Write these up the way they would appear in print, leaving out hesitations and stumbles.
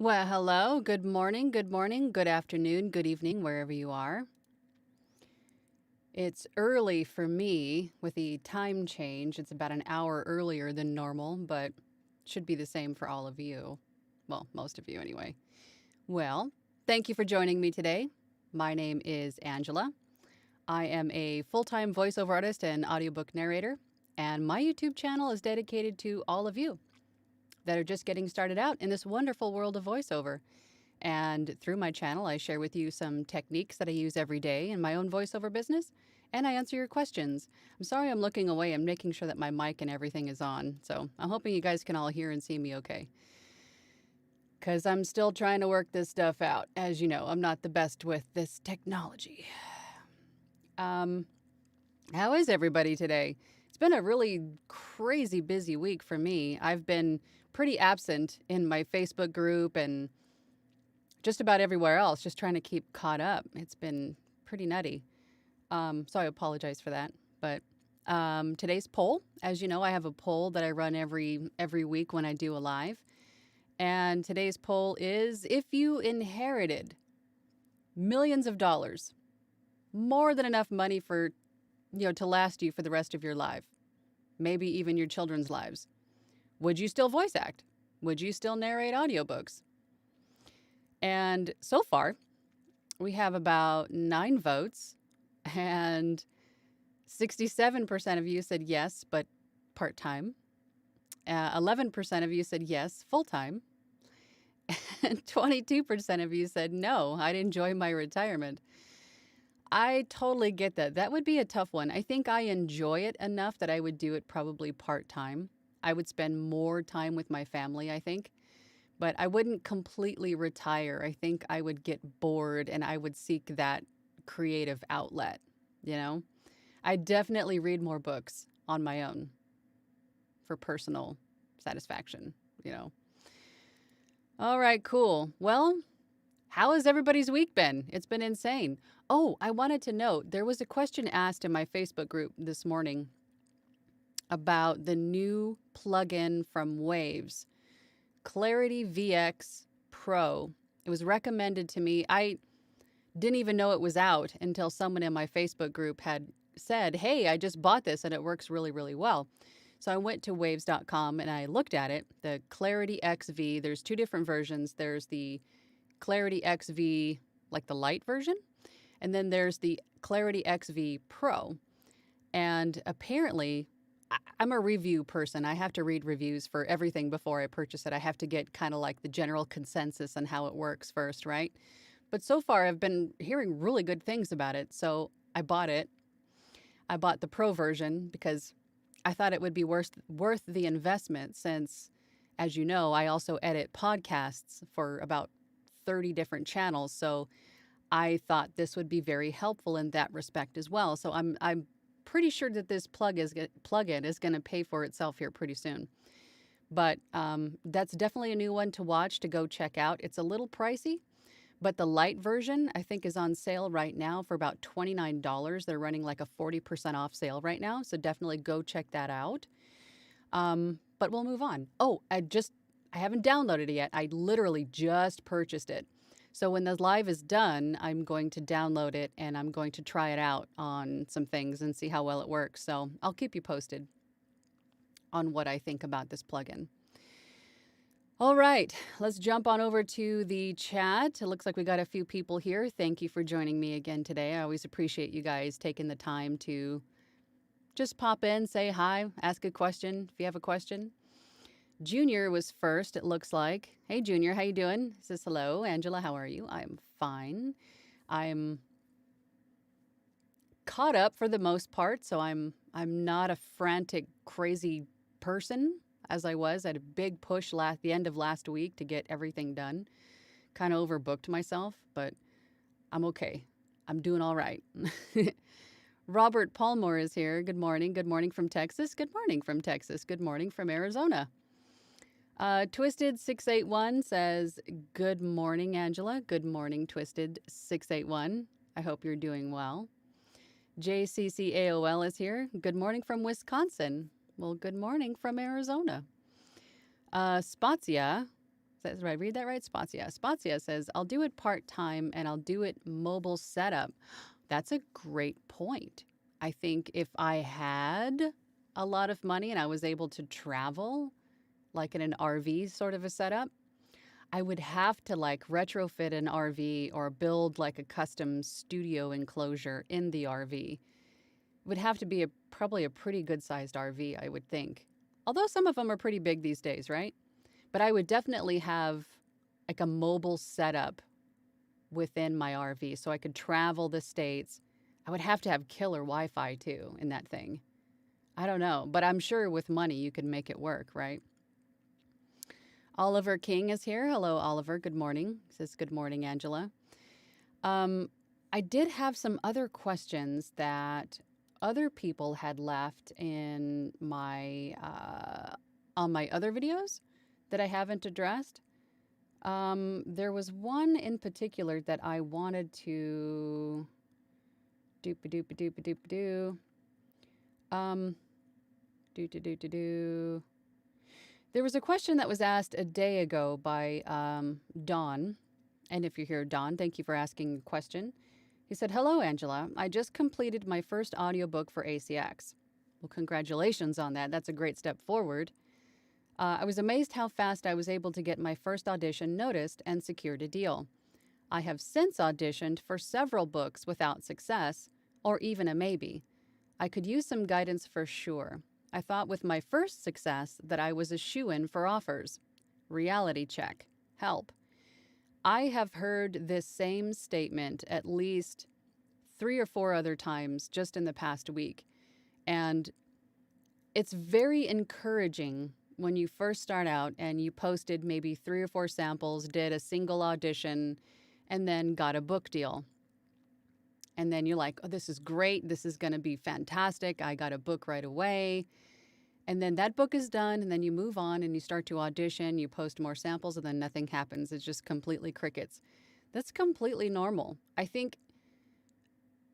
Well, hello, good morning, good afternoon, good evening, wherever you are. It's early for me with the time change. It's about an hour earlier than normal, but should be the same for all of you. Well, most of you anyway. Well, thank you for joining me today. My name is Angela. I am a full-time voiceover artist and audiobook narrator, and my YouTube channel is dedicated to all of you that are just getting started out in this wonderful world of voiceover. And through my channel, I share with you some techniques that I use every day in my own voiceover business, and I answer your questions. I'm sorry I'm looking away. I'm making sure that my mic and everything is on. So I'm hoping you guys can all hear and see me okay. Because I'm still trying to work this stuff out. As you know, I'm not the best with this technology. How is everybody today? It's been a really crazy busy week for me. I've been pretty absent in my Facebook group and just about everywhere else, just trying to keep caught up. It's been pretty nutty. So I apologize for that. But today's poll, as you know, I have a poll that I run every week when I do a live. And today's poll is, if you inherited millions of dollars, more than enough money for, to last you for the rest of your life, maybe even your children's lives, would you still voice act? Would you still narrate audiobooks? And so far, we have about 9 votes, and 67% of you said yes, but part-time. 11% of you said yes, full-time. And 22% of you said no, I'd enjoy my retirement. I totally get that. That would be a tough one. I think I enjoy it enough that I would do it probably part-time. I would spend more time with my family, I think. But I wouldn't completely retire. I think I would get bored and I would seek that creative outlet, I definitely read more books on my own for personal satisfaction, All right, cool. Well, how has everybody's week been? It's been insane. Oh, I wanted to note, there was a question asked in my Facebook group this morning about the new plugin from Waves, Clarity VX Pro. It was recommended to me. I Didn't even know it was out until someone in my Facebook group had said, hey, I just bought this and it works really, really well. So I went to waves.com and I looked at it, the Clarity XV. There's two different versions. There's the Clarity XV, like the light version, and then there's the Clarity XV Pro. And apparently, I'm a review person. I have to read reviews for everything before I purchase it. I have to get kind of like the general consensus on how it works first, right? But so far, I've been hearing really good things about it. So I bought it. I bought the Pro version because I thought it would be worth the investment since, as you know, I also edit podcasts for about 30 different channels. So I thought this would be very helpful in that respect as well. So I'm pretty sure that this plugin is going to pay for itself here pretty soon. But that's definitely a new one to watch, to go check out. It's a little pricey, but the light version I think is on sale right now for about $29. They're running like a 40% off sale right now. So definitely go check that out. But we'll move on. Oh, I haven't downloaded it yet. I literally just purchased it. So when the live is done, I'm going to download it and I'm going to try it out on some things and see how well it works. So I'll keep you posted on what I think about this plugin. All right, let's jump on over to the chat. It looks like we got a few people here. Thank you for joining me again today. I always appreciate you guys taking the time to just pop in, say hi, ask a question if you have a question. Junior was first, it looks like. Hey, Junior, how you doing? He says, hello. Angela, how are you? I'm fine. I'm caught up for the most part, so I'm not a frantic, crazy person as I was. I had a big push the end of last week to get everything done. Kind of overbooked myself, but I'm okay. I'm doing all right. Robert Palmore is here. Good morning. Good morning from Texas. Good morning from Texas. Good morning from Arizona. Twisted681 says, good morning, Angela. Good morning, Twisted681. I hope you're doing well. JCCAOL is here. Good morning from Wisconsin. Well, good morning from Arizona. Spazia, did I read that right? Spazia says, I'll do it part-time and I'll do it mobile setup. That's a great point. I think if I had a lot of money and I was able to travel, like in an RV sort of a setup, I would have to like retrofit an RV or build like a custom studio enclosure in the RV. It would have to be probably a pretty good sized RV, I would think. Although some of them are pretty big these days, right? But I would definitely have like a mobile setup within my RV so I could travel the states. I would have to have killer Wi-Fi too in that thing. I don't know, but I'm sure with money you could make it work, right? Oliver King is here. Hello, Oliver. Good morning. He says, good morning, Angela. I did have some other questions that other people had left in my on my other videos that I haven't addressed. There was one in particular that I wanted to There was a question that was asked a day ago by Don. And if you're here, Don, thank you for asking a question. He said, hello, Angela. I just completed my first audiobook for ACX. Well, congratulations on that. That's a great step forward. I was amazed how fast I was able to get my first audition noticed and secured a deal. I have since auditioned for several books without success, or even a maybe. I could use some guidance for sure. I thought with my first success that I was a shoo-in for offers. Reality check. Help. I have heard this same statement at least 3 or 4 other times just in the past week. And it's very encouraging when you first start out and you posted maybe 3 or 4 samples, did a single audition, and then got a book deal. And then you're like, oh, this is great. This is going to be fantastic. I got a book right away. And then that book is done, and then you move on and you start to audition, you post more samples, and then nothing happens. It's just completely crickets. That's completely normal. I think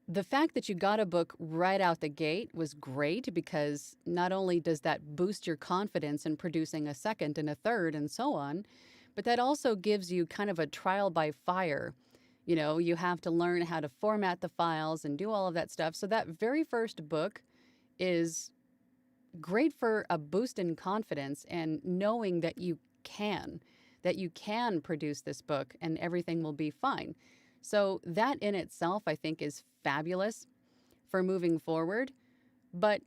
the fact that you got a book right out the gate was great because not only does that boost your confidence in producing a second and a third and so on, but that also gives you kind of a trial by fire. You have to learn how to format the files and do all of that stuff. So that very first book is great for a boost in confidence and knowing that you can produce this book and everything will be fine. So that in itself, I think, is fabulous for moving forward. But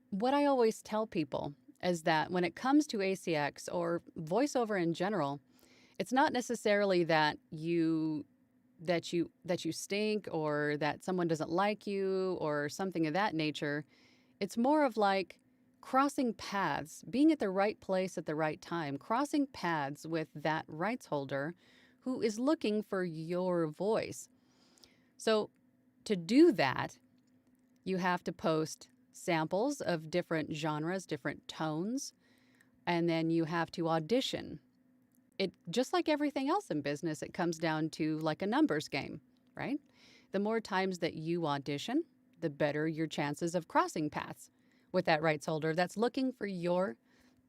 what I always tell people is that when it comes to ACX or voiceover in general, it's not necessarily that you stink or that someone doesn't like you or something of that nature. It's more of like crossing paths, being at the right place at the right time, crossing paths with that rights holder who is looking for your voice. So to do that, you have to post samples of different genres, different tones, and then you have to audition. It just like everything else in business, it comes down to like a numbers game, right? The more times that you audition, the better your chances of crossing paths with that rights holder that's looking for your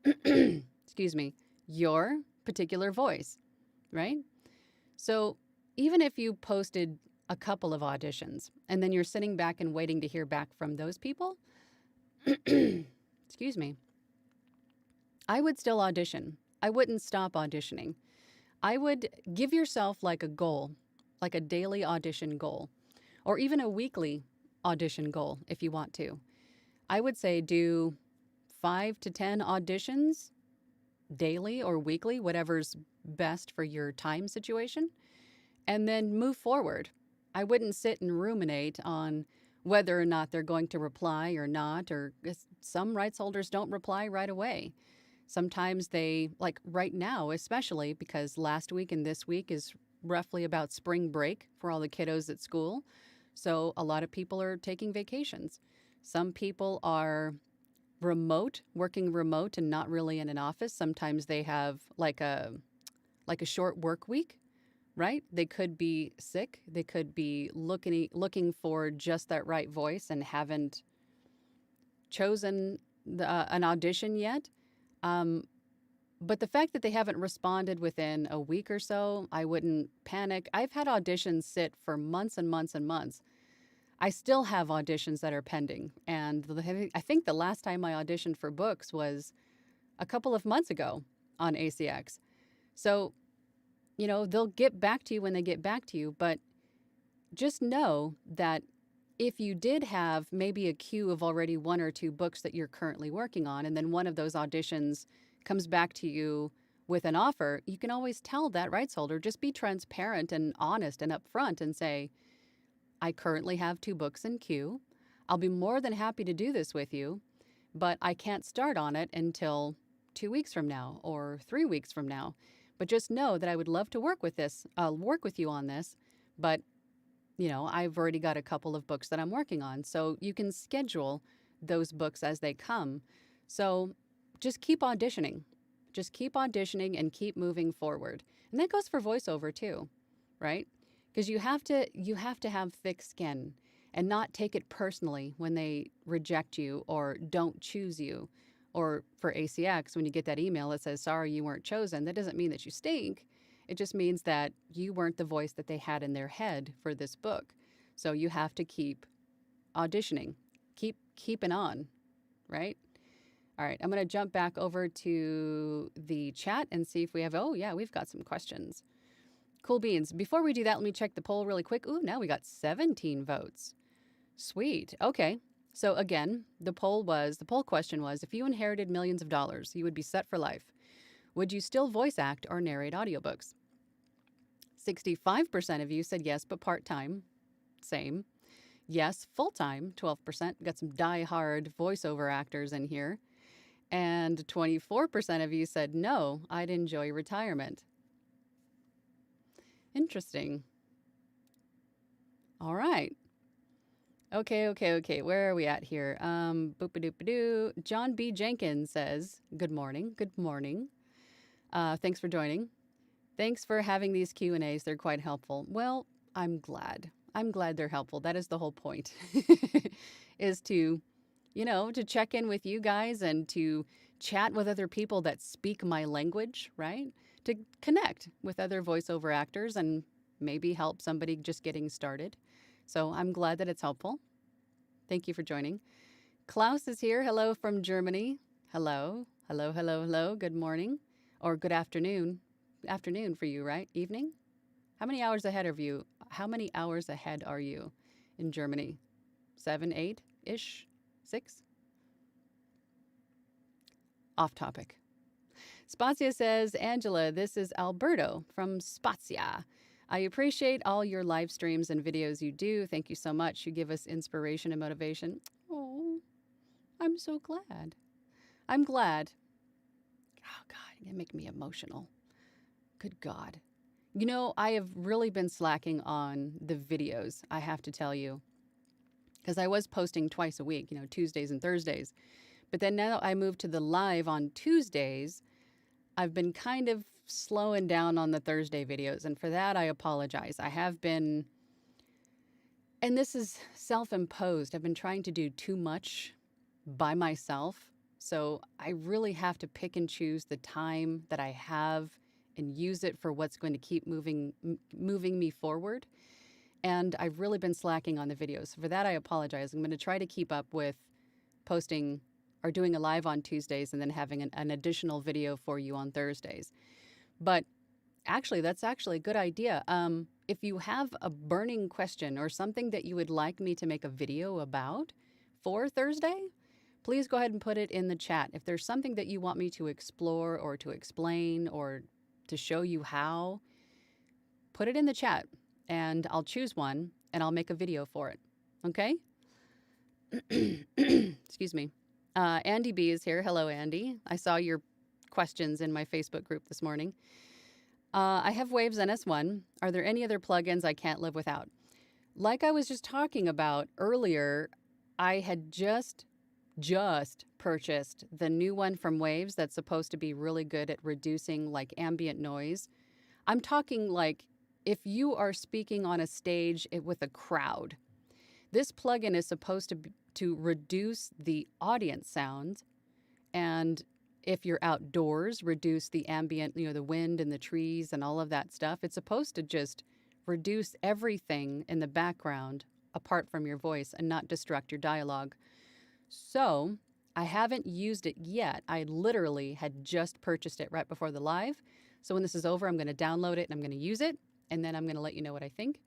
excuse me, your particular voice, right? So even if you posted a couple of auditions and then you're sitting back and waiting to hear back from those people, excuse me, I would still audition. I wouldn't stop auditioning. I would give yourself like a goal, like a daily audition goal, or even a weekly audition goal if you want to. I would say do 5 to 10 auditions daily or weekly, whatever's best for your time situation, and then move forward. I wouldn't sit and ruminate on whether or not they're going to reply or not, or some rights holders don't reply right away. Sometimes they, like right now, especially because last week and this week is roughly about spring break for all the kiddos at school. So a lot of people are taking vacations. Some people are working remote and not really in an office. Sometimes they have like a short work week, right? They could be sick. They could be looking for just that right voice and haven't chosen an audition yet. But the fact that they haven't responded within a week or so, I wouldn't panic. I've had auditions sit for months and months and months. I still have auditions that are pending. And I think the last time I auditioned for books was a couple of months ago on ACX. So, they'll get back to you when they get back to you. But just know that if you did have maybe a queue of already 1 or 2 books that you're currently working on, and then one of those auditions comes back to you with an offer, you can always tell that rights holder, just be transparent and honest and upfront and say, I currently have 2 books in queue. I'll be more than happy to do this with you, but I can't start on it until 2 weeks from now or 3 weeks from now. But just know that I would love to work with you on this, but I've already got a couple of books that I'm working on. So you can schedule those books as they come. So just keep auditioning. Just keep auditioning and keep moving forward. And that goes for voiceover too, right? Because you have to have thick skin and not take it personally when they reject you or don't choose you. Or for ACX, when you get that email that says, sorry, you weren't chosen, that doesn't mean that you stink. It just means that you weren't the voice that they had in their head for this book. So you have to keep auditioning, keep keeping on, right? All right, I'm going to jump back over to the chat and see if we have, we've got some questions. Cool beans. Before we do that, let me check the poll really quick. Ooh, now we got 17 votes. Sweet. Okay. So again, the poll question was, if you inherited millions of dollars, you would be set for life. Would you still voice act or narrate audiobooks? 65% of you said yes, but part-time. Same. Yes, full-time, 12%. Got some die-hard voiceover actors in here. And 24% of you said no, I'd enjoy retirement. Interesting. All right. Okay. Where are we at here? Boop-a-doop-a-doo. John B. Jenkins says, good morning. Good morning. Thanks for joining. Thanks for having these Q&As. They're quite helpful. Well, I'm glad. I'm glad they're helpful. That is the whole point, is to, to check in with you guys and to chat with other people that speak my language, right? To connect with other voiceover actors and maybe help somebody just getting started. So I'm glad that it's helpful. Thank you for joining. Klaus is here. Hello from Germany. Hello. Hello, hello, hello. Good morning or good afternoon. Afternoon for you, right? Evening? How many hours ahead of you? How many hours ahead are you in Germany? 7, 8-ish? 6? Off topic. Spazia says, Angela, this is Alberto from Spazia. I appreciate all your live streams and videos you do. Thank you so much. You give us inspiration and motivation. Oh, I'm so glad. I'm glad. Oh, God, you're going to make me emotional. Good God. You know, I have really been slacking on the videos, I have to tell you, because I was posting twice a week, Tuesdays and Thursdays. But then now I moved to the live on Tuesdays. I've been kind of slowing down on the Thursday videos, and for that, I apologize. I have been, and this is self-imposed. I've been trying to do too much by myself, so I really have to pick and choose the time that I have and use it for what's going to keep moving me forward. And I've really been slacking on the videos. For that, I apologize. I'm going to try to keep up with posting or doing a live on Tuesdays and then having an additional video for you on Thursdays. But actually, that's actually a good idea. If you have a burning question or something that you would like me to make a video about for Thursday, please go ahead and put it in the chat. If there's something that you want me to explore or to explain or to show you how, put it in the chat and I'll choose one and I'll make a video for it. Okay? Excuse me. Andy B is here. Hello, Andy. I saw your questions in my Facebook group this morning. I have Waves NS1. Are there any other plugins I can't live without? Like I was just talking about earlier, I had just purchased the new one from Waves that's supposed to be really good at reducing like ambient noise. I'm talking like if you are speaking on a stage with a crowd, this plugin is supposed to reduce the audience sound, and if you're outdoors, reduce the ambient, the wind and the trees and all of that stuff. It's supposed to just reduce everything in the background apart from your voice and not distract your dialogue. So I haven't used it yet. I literally had just purchased it right before the live. So when this is over, I'm going to download it and I'm going to use it. And then I'm going to let you know what I think.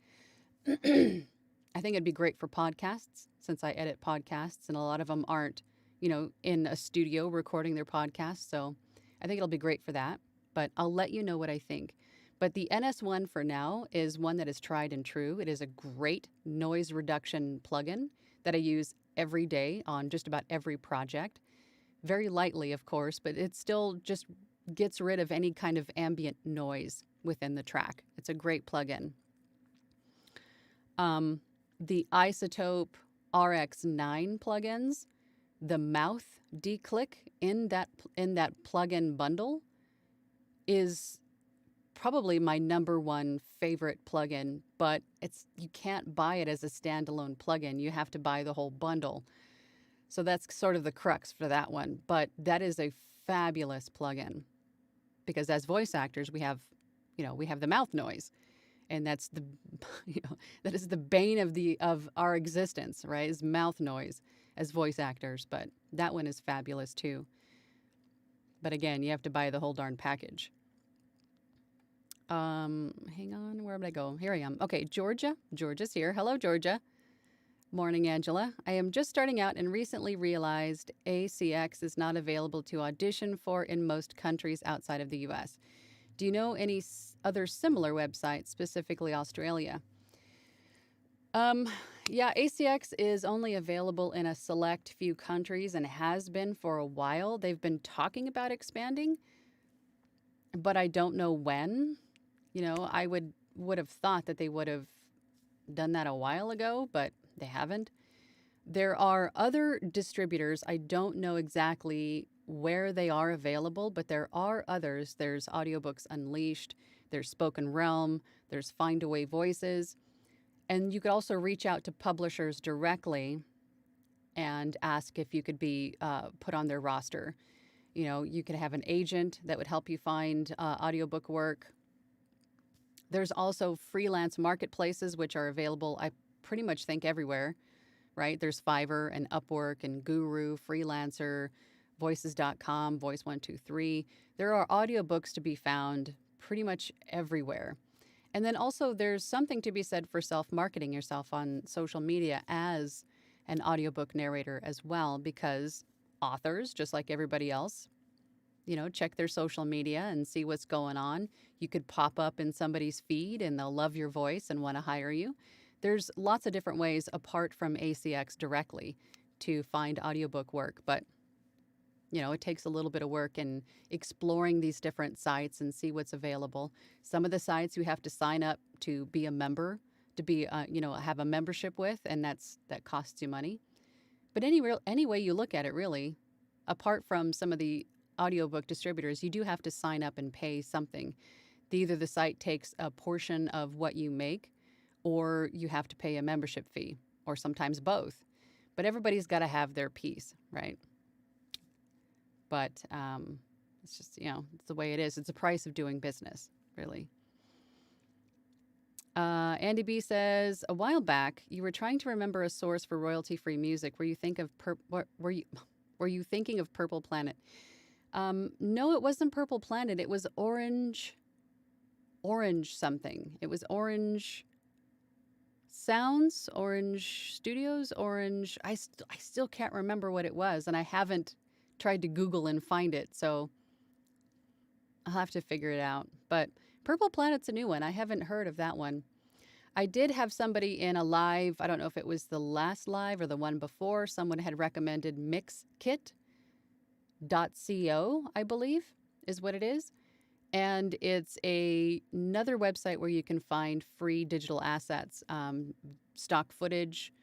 I think it'd be great for podcasts since I edit podcasts and a lot of them aren't, in a studio recording their podcasts. So I think it'll be great for that. But I'll let you know what I think. But the NS1 for now is one that is tried and true. It is a great noise reduction plugin that I use every day on just about every project. Very lightly, of course, but it still just gets rid of any kind of ambient noise within the track. It's a great plugin. The Isotope RX9 plugins, the mouth declick in that plugin bundle is probably my number one favorite plugin, but you can't buy it as a standalone plugin. You have to buy the whole bundle. So that's sort of the crux for that one. But that is a fabulous plugin because as voice actors, we have the mouth noise. And that's that is the bane of our existence, right? Is mouth noise as voice actors. But that one is fabulous too. But again, you have to buy the whole darn package. Hang on, where would I go? Here I am. Okay, Georgia. Georgia's here. Hello, Georgia. Morning, Angela. I am just starting out and recently realized ACX is not available to audition for in most countries outside of the US. Do you know any other similar websites, specifically Australia? Yeah, ACX is only available in a select few countries and has been for a while. They've been talking about expanding, but I don't know when. I would have thought that they would have done that a while ago, but they haven't. There are other distributors. I don't know exactly where they are available, but there are others. There's Audiobooks Unleashed, there's Spoken Realm, there's Findaway Voices. And you could also reach out to publishers directly and ask if you could be put on their roster. You could have an agent that would help you find audiobook work. There's also freelance marketplaces, which are available, I pretty much think, everywhere, right? There's Fiverr and Upwork and Guru, Freelancer, Voices.com, Voice123. There are audiobooks to be found pretty much everywhere. And then also there's something to be said for self-marketing yourself on social media as an audiobook narrator as well, because authors, just like everybody else, check their social media and see what's going on. You could pop up in somebody's feed and they'll love your voice and want to hire you. There's lots of different ways apart from ACX directly to find audiobook work, but it takes a little bit of work in exploring these different sites and see what's available. Some of the sites you have to sign up to be a member, to be, have a membership with, and that costs you money. But any way you look at it, really, apart from some of the audiobook distributors, you do have to sign up and pay something. Either the site takes a portion of what you make, or you have to pay a membership fee, or sometimes both. But everybody's got to have their piece, right? But it's just, it's the way it is. It's the price of doing business, really. Andy B says, a while back, you were trying to remember a source for royalty-free music. Were you thinking of Purple Planet? No, it wasn't Purple Planet. It was Orange something. It was Orange Sounds, Orange Studios, Orange. I still can't remember what it was, and I haven't tried to Google and find it, so I'll have to figure it out. But Purple Planet's a new one. I haven't heard of that one. I did have somebody in a live, I don't know if it was the last live or the one before, someone had recommended mixkit.co, I believe, is what it is. And it's another website where you can find free digital assets, stock footage,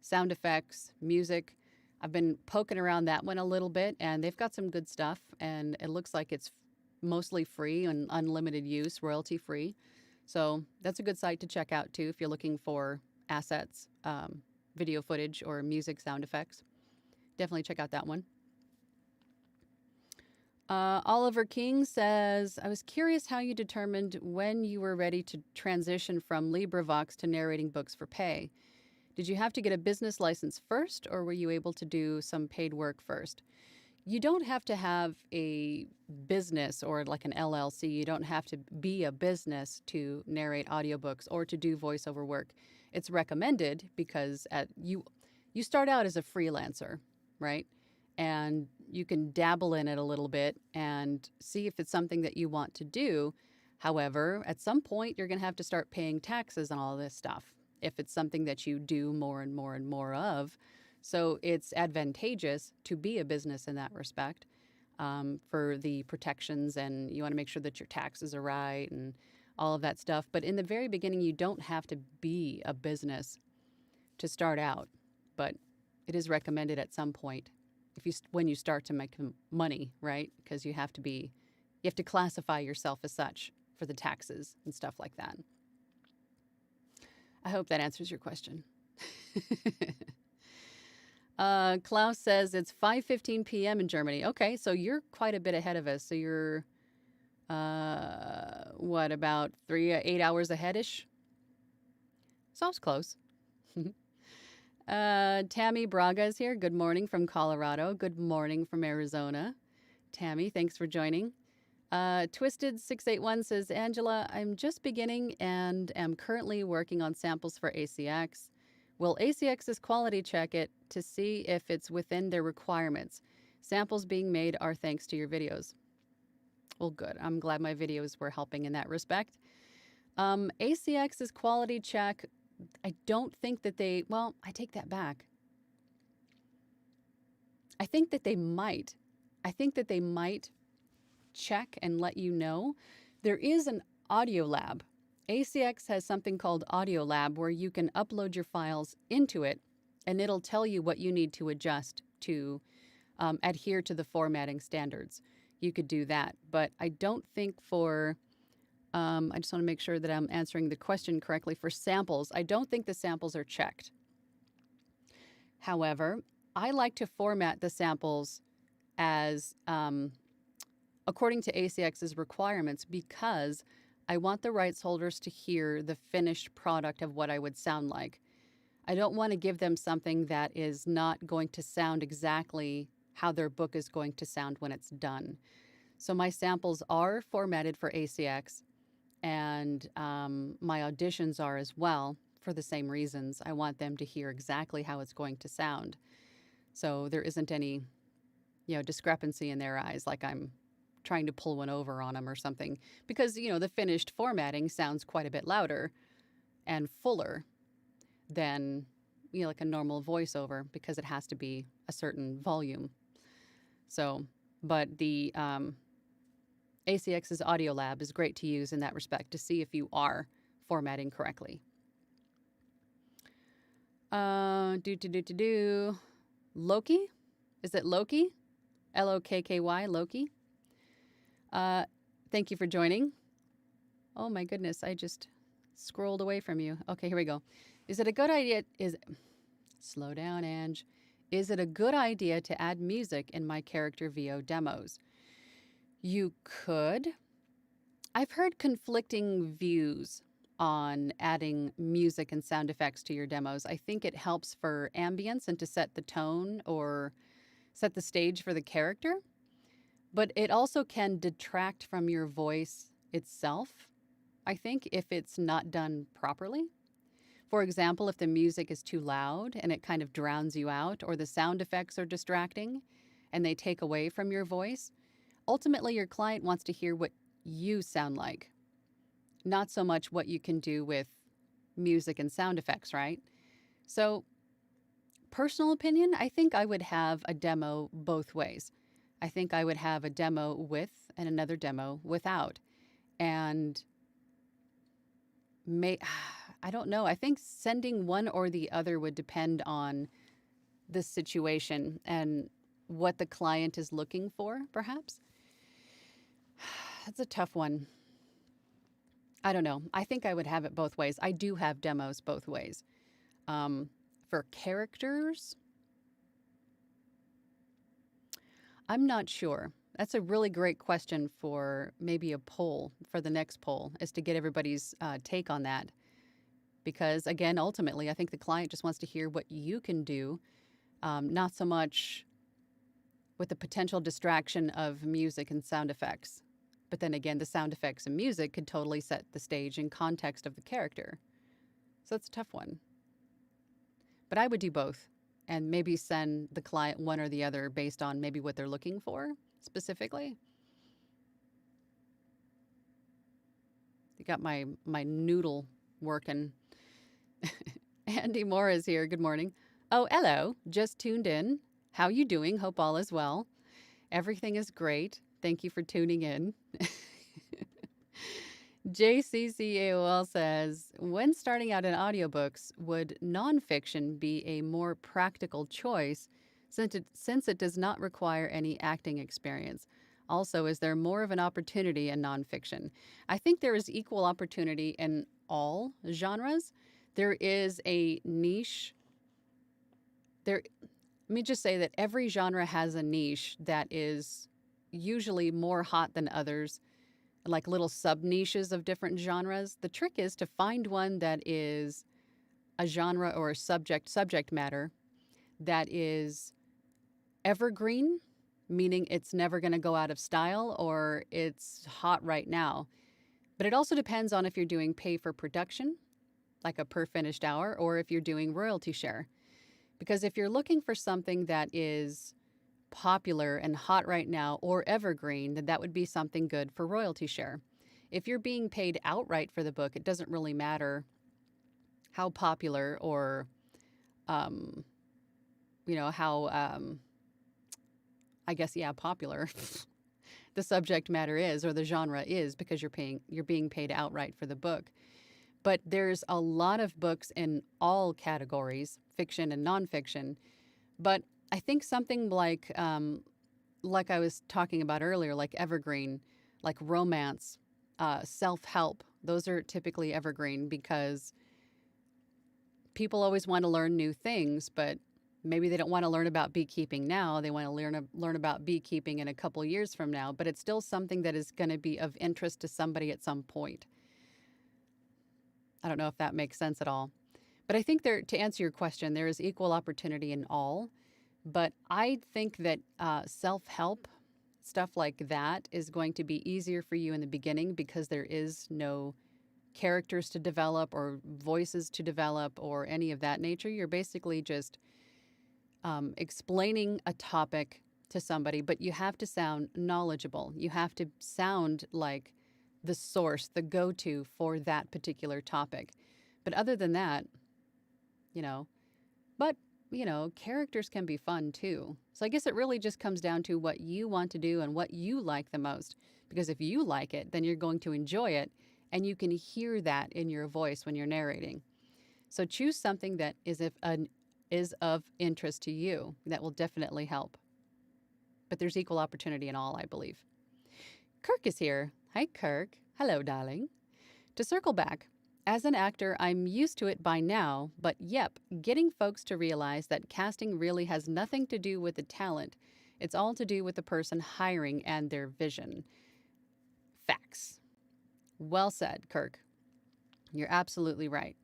sound effects, music. I've been poking around that one a little bit, and they've got some good stuff, and it looks like it's mostly free and unlimited use, royalty-free. So that's a good site to check out, too, if you're looking for assets, video footage, or music sound effects. Definitely check out that one. Oliver King says, I was curious how you determined when you were ready to transition from LibriVox to narrating books for pay. Did you have to get a business license first, or were you able to do some paid work first? You don't have to have a business or like an LLC. You don't have to be a business to narrate audiobooks or to do voiceover work. It's recommended because you start out as a freelancer, right? And you can dabble in it a little bit and see if it's something that you want to do. However, at some point, you're going to have to start paying taxes on all this stuff if it's something that you do more and more and more of. So it's advantageous to be a business in that respect, for the protections, and you want to make sure that your taxes are right and all of that stuff. But in the very beginning, you don't have to be a business to start out, but it is recommended at some point when you start to make money, right? Because you have to classify yourself as such for the taxes and stuff like that. I hope that answers your question. Klaus says it's 5:15 p.m. in Germany. Okay, so you're quite a bit ahead of us. So you're, about 8 hours ahead-ish? Sounds close. Tammy Braga is here. Good morning from Colorado. Good morning from Arizona. Tammy, thanks for joining. Twisted681 says, Angela, I'm just beginning and am currently working on samples for ACX. Will ACX's quality check it to see if it's within their requirements? Samples being made are thanks to your videos. Well, good. I'm glad my videos were helping in that respect. ACX's quality check, I don't think that I take that back. I think that they might. Check and let you know. There is an audio lab. ACX has something called Audio Lab where you can upload your files into it, and it'll tell you what you need to adjust to adhere to the formatting standards. You could do that, but I don't think I just want to make sure that I'm answering the question correctly. For samples, I don't think the samples are checked. However, I like to format the samples as according to ACX's requirements, because I want the rights holders to hear the finished product of what I would sound like. I don't want to give them something that is not going to sound exactly how their book is going to sound when it's done. So my samples are formatted for ACX, and my auditions are as well for the same reasons. I want them to hear exactly how it's going to sound. So there isn't any, discrepancy in their eyes, like I'm trying to pull one over on them or something. Because, the finished formatting sounds quite a bit louder and fuller than, like a normal voiceover, because it has to be a certain volume. So, but the ACX's Audio Lab is great to use in that respect to see if you are formatting correctly. Loki? Is it Loki? Lokky, Loki? Thank you for joining. Oh my goodness, I just scrolled away from you. Okay, here we go. Is it a good idea? Slow down, Ange. Is it a good idea to add music in my character VO demos? You could. I've heard conflicting views on adding music and sound effects to your demos. I think it helps for ambience and to set the tone or set the stage for the character, but it also can detract from your voice itself, I think, if it's not done properly. For example, if the music is too loud and it kind of drowns you out, or the sound effects are distracting and they take away from your voice, ultimately your client wants to hear what you sound like, not so much what you can do with music and sound effects, right? So, personal opinion, I think I would have a demo both ways. I think I would have a demo with and another demo without. And I don't know. I think sending one or the other would depend on the situation and what the client is looking for, perhaps. That's a tough one. I don't know. I think I would have it both ways. I do have demos both ways. For characters, I'm not sure. That's a really great question for maybe a poll, for the next poll, is to get everybody's take on that. Because again, ultimately, I think the client just wants to hear what you can do, not so much with the potential distraction of music and sound effects. But then again, the sound effects and music could totally set the stage and context of the character. So it's a tough one. But I would do both and maybe send the client one or the other based on maybe what they're looking for specifically. You got my noodle working. Andy Moore is here. Good morning. Oh, hello. Just tuned in. How you doing? Hope all is well. Everything is great. Thank you for tuning in. JCCAOL says, when starting out in audiobooks, would nonfiction be a more practical choice since it does not require any acting experience? Also, is there more of an opportunity in nonfiction? I think there is equal opportunity in all genres. There is a niche. Let me just say that every genre has a niche that is usually more hot than others, like little sub-niches of different genres. The trick is to find one that is a genre or a subject matter that is evergreen, meaning it's never going to go out of style or it's hot right now. But it also depends on if you're doing pay for production, like a per finished hour, or if you're doing royalty share. Because if you're looking for something that is popular and hot right now or evergreen, then that would be something good for royalty share. If you're being paid outright for the book, it doesn't really matter how popular or, popular the subject matter is or the genre is, because you're being paid outright for the book. But there's a lot of books in all categories, fiction and nonfiction. But I think something like I was talking about earlier, like evergreen, like romance, self-help, those are typically evergreen because people always want to learn new things, but maybe they don't want to learn about beekeeping now. They want to learn about beekeeping in a couple years from now, but it's still something that is going to be of interest to somebody at some point. I don't know if that makes sense at all. But I think to answer your question, there is equal opportunity in all. But I think that self help, stuff like that, is going to be easier for you in the beginning because there is no characters to develop or voices to develop or any of that nature. You're basically just explaining a topic to somebody, but you have to sound knowledgeable. You have to sound like the source, the go to for that particular topic. But other than that, you know, but, characters can be fun too. So I guess it really just comes down to what you want to do and what you like the most. Because if you like it, then you're going to enjoy it and you can hear that in your voice when you're narrating. So choose something that is of interest to you. That will definitely help. But there's equal opportunity in all, I believe. Kirk is here. Hi, Kirk. Hello, darling. To circle back, as an actor, I'm used to it by now, but yep, getting folks to realize that casting really has nothing to do with the talent. It's all to do with the person hiring and their vision. Facts. Well said, Kirk. You're absolutely right.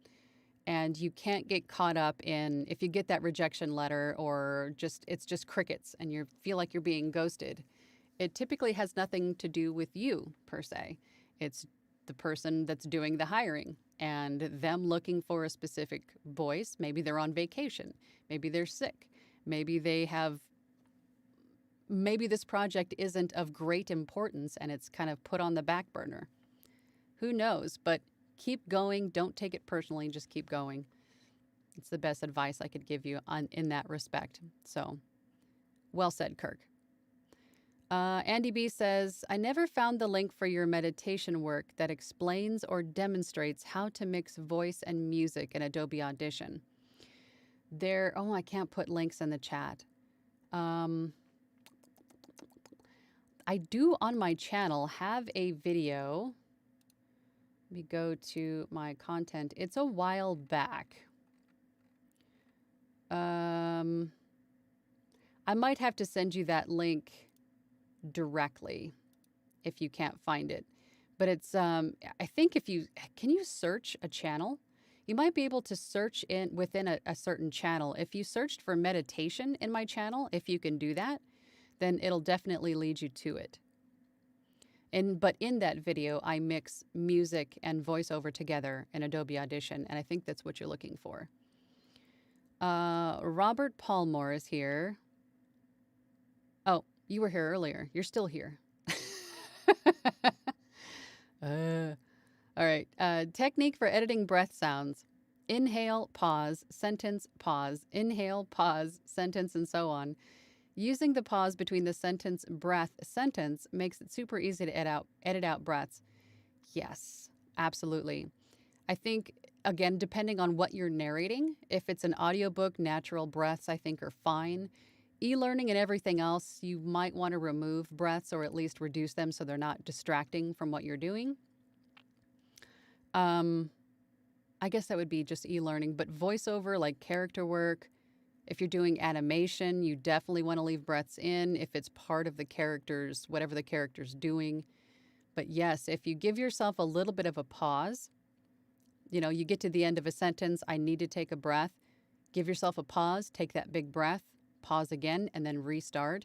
And you can't get caught up in if you get that rejection letter or it's just crickets and you feel like you're being ghosted. It typically has nothing to do with you per se. It's the person that's doing the hiring and them looking for a specific voice. Maybe they're on vacation. Maybe they're sick. Maybe this project isn't of great importance and it's kind of put on the back burner. Who knows? But keep going. Don't take it personally. Just keep going. It's the best advice I could give you in that respect. So, well said, Kirk. Andy B says, I never found the link for your meditation work that explains or demonstrates how to mix voice and music in Adobe Audition. I can't put links in the chat. I do on my channel have a video. Let me go to my content. It's a while back. I might have to send you that link directly if you can't find it. But it's, I think can you search a channel? You might be able to search within a certain channel. If you searched for meditation in my channel, if you can do that, then it'll definitely lead you to it. But in that video, I mix music and voiceover together in Adobe Audition, and I think that's what you're looking for. Robert Palmore is here. Oh, you were here earlier. You're still here. All right. Technique for editing breath sounds. Inhale, pause, sentence, pause. Inhale, pause, sentence, and so on. Using the pause between the sentence, breath, sentence makes it super easy to edit out breaths. Yes, absolutely. I think, again, depending on what you're narrating, if it's an audiobook, natural breaths, I think, are fine. E-learning and everything else, you might want to remove breaths or at least reduce them so they're not distracting from what you're doing. I guess that would be just e-learning, but voiceover, like character work, if you're doing animation, you definitely want to leave breaths in if it's part of the character's, whatever the character's doing. But yes, if you give yourself a little bit of a pause, you get to the end of a sentence, I need to take a breath. Give yourself a pause, take that big breath, pause again, and then restart.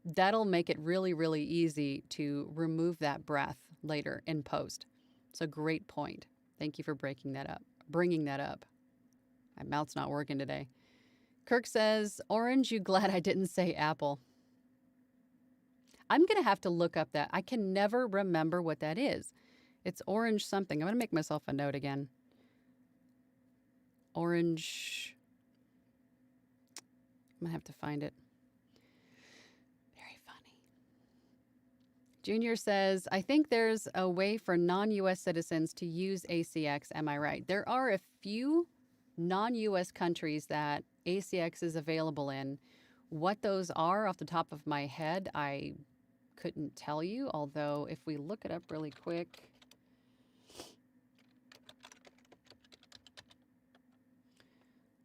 That'll make it really, really easy to remove that breath later in post. It's a great point. Thank you for bringing that up. My mouth's not working today. Kirk says, orange, you glad I didn't say apple? I'm going to have to look up that. I can never remember what that is. It's orange something. I'm going to make myself a note again. Orange. I'm going to have to find it. Very funny. Junior says, I think there's a way for non-U.S. citizens to use ACX. Am I right? There are a few non-U.S. countries that ACX is available in. What those are off the top of my head, I couldn't tell you, although if we look it up really quick.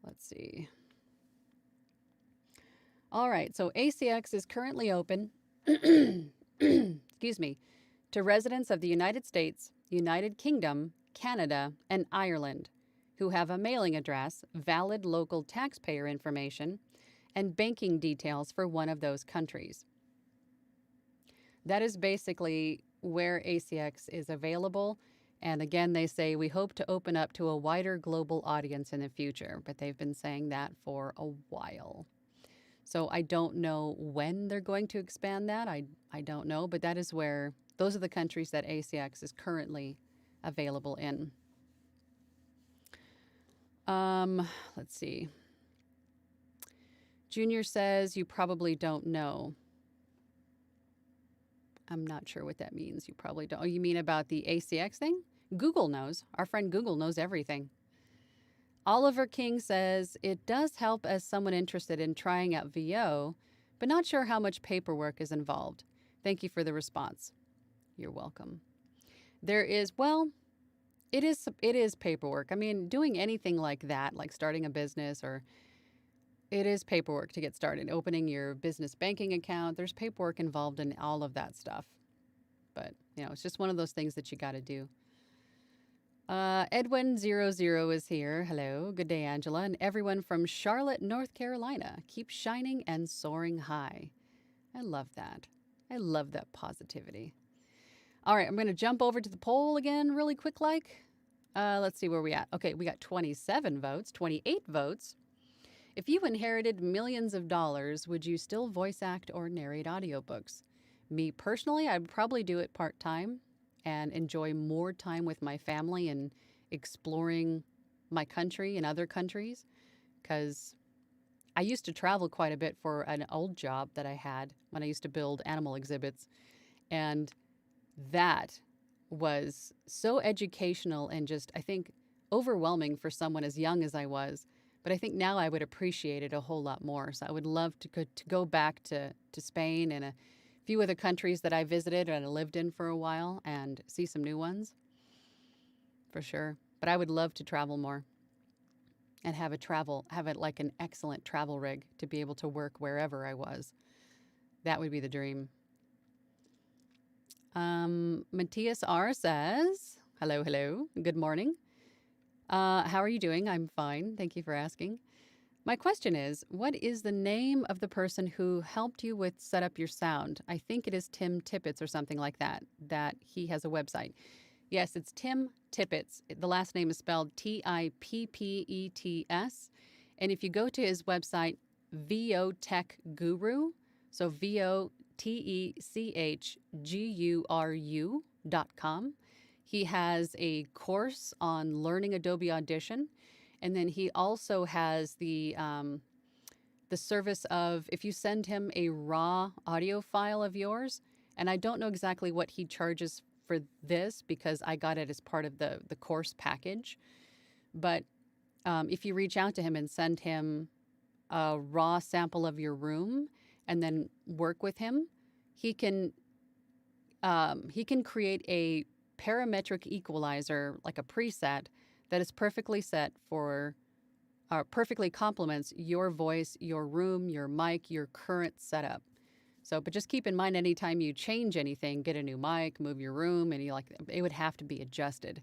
Let's see. All right, so ACX is currently open, excuse me, to residents of the United States, United Kingdom, Canada, and Ireland, who have a mailing address, valid local taxpayer information, and banking details for one of those countries. That is basically where ACX is available. And again, they say, we hope to open up to a wider global audience in the future, but they've been saying that for a while. So I don't know when they're going to expand that. I don't know, but that is where, those are the countries that ACX is currently available in. Let's see. Junior says, you probably don't know. I'm not sure what that means. You probably don't. Oh, you mean about the ACX thing? Google knows. Our friend Google knows everything. Oliver King says, it does help as someone interested in trying out VO, but not sure how much paperwork is involved. Thank you for the response. You're welcome. There is, well, it is paperwork. I mean, doing anything like that, like starting a business, or it is paperwork to get started. Opening your business banking account, there's paperwork involved in all of that stuff. But, it's just one of those things that you got to do. Edwin00 is here. Hello. Good day, Angela. And everyone from Charlotte, North Carolina. Keep shining and soaring high. I love that. I love that positivity. All right, I'm going to jump over to the poll again really quick like. Let's see where we at. Okay, we got 27 votes, 28 votes. If you inherited millions of dollars, would you still voice act or narrate audiobooks? Me personally, I'd probably do it part-time and enjoy more time with my family and exploring my country and other countries, because I used to travel quite a bit for an old job that I had when I used to build animal exhibits. And that was so educational and just, I think, overwhelming for someone as young as I was. But I think now I would appreciate it a whole lot more. So I would love to go back to Spain and a few other countries that I visited and lived in for a while and see some new ones, for sure. But I would love to travel more and have it like an excellent travel rig to be able to work wherever I was. That would be the dream. Matthias R. says, hello, good morning. How are you doing? I'm fine. Thank you for asking. My question is, what is the name of the person who helped you with set up your sound? I think it is Tim Tippett or something like that he has a website. Yes, it's Tim Tippett. The last name is spelled Tippets. And if you go to his website, VO Tech Guru, so VOTECHGURU.com, he has a course on learning Adobe Audition. And then he also has the service of, if you send him a raw audio file of yours, and I don't know exactly what he charges for this because I got it as part of the course package. But if you reach out to him and send him a raw sample of your room and then work with him, he can create a parametric equalizer, like a preset, that is perfectly set for, perfectly complements your voice, your room, your mic, your current setup. So, but just keep in mind, anytime you change anything, get a new mic, move your room, and it would have to be adjusted.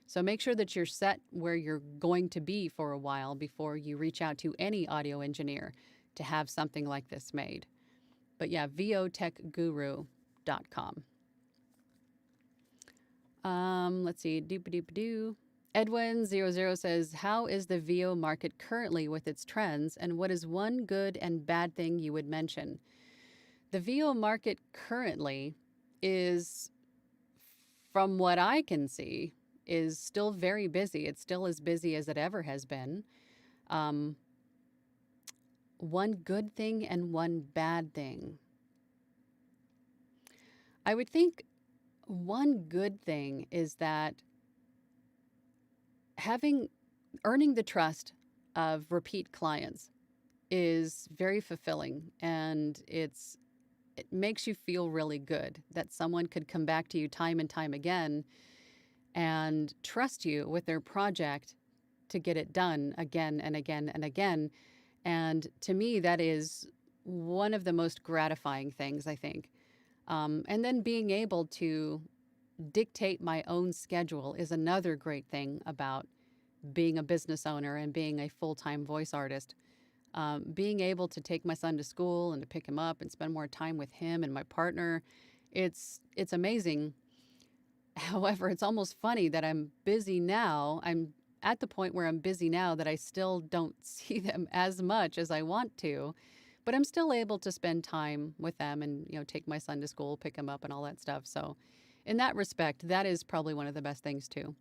So make sure that you're set where you're going to be for a while before you reach out to any audio engineer to have something like this made. But yeah, VOTechGuru.com. Let's see, doop-a-doop-a-doo. Edwin00 says, how is the VO market currently with its trends, and what is one good and bad thing you would mention? The VO market currently is, from what I can see, is still very busy. It's still as busy as it ever has been. One good thing and one bad thing. I would think one good thing is that earning the trust of repeat clients is very fulfilling, and it makes you feel really good that someone could come back to you time and time again and trust you with their project to get it done again and again and again. And to me, that is one of the most gratifying things, I think. And then being able to dictate my own schedule is another great thing about being a business owner and being a full-time voice artist. Being able to take my son to school and to pick him up and spend more time with him and my partner, it's amazing. However, it's almost funny that I'm busy now. I'm at the point where I'm busy now that I still don't see them as much as I want to, but I'm still able to spend time with them and, take my son to school, pick him up and all that stuff. So in that respect, that is probably one of the best things too.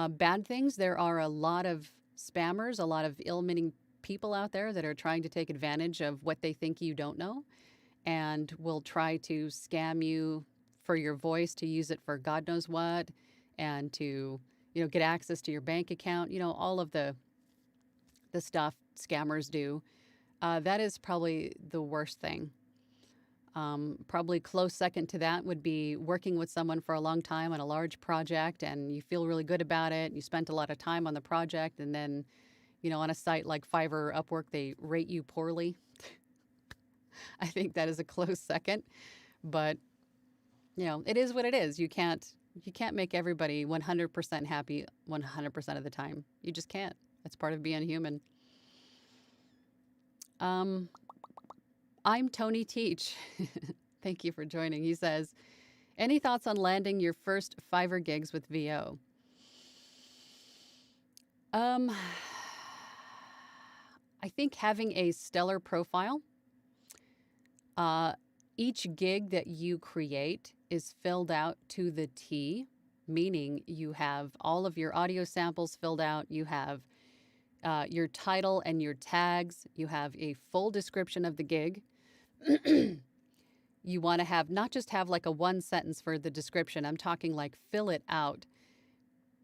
Bad things, there are a lot of spammers, a lot of ill-meaning people out there that are trying to take advantage of what they think you don't know and will try to scam you for your voice, to use it for God knows what, and to, get access to your bank account, all of the stuff scammers do. That is probably the worst thing. Probably close second to that would be working with someone for a long time on a large project and you feel really good about it. You spent a lot of time on the project and then, on a site like Fiverr or Upwork, they rate you poorly. I think that is a close second, but it is what it is. You can't make everybody 100% happy 100% of the time. You just can't. That's part of being human. I'm Tony Teach. Thank you for joining. He says, any thoughts on landing your first Fiverr gigs with VO? I think having a stellar profile. Each gig that you create is filled out to the T, meaning you have all of your audio samples filled out. You have your title and your tags. You have a full description of the gig. You want to have not just have like a one sentence for the description. I'm talking like fill it out.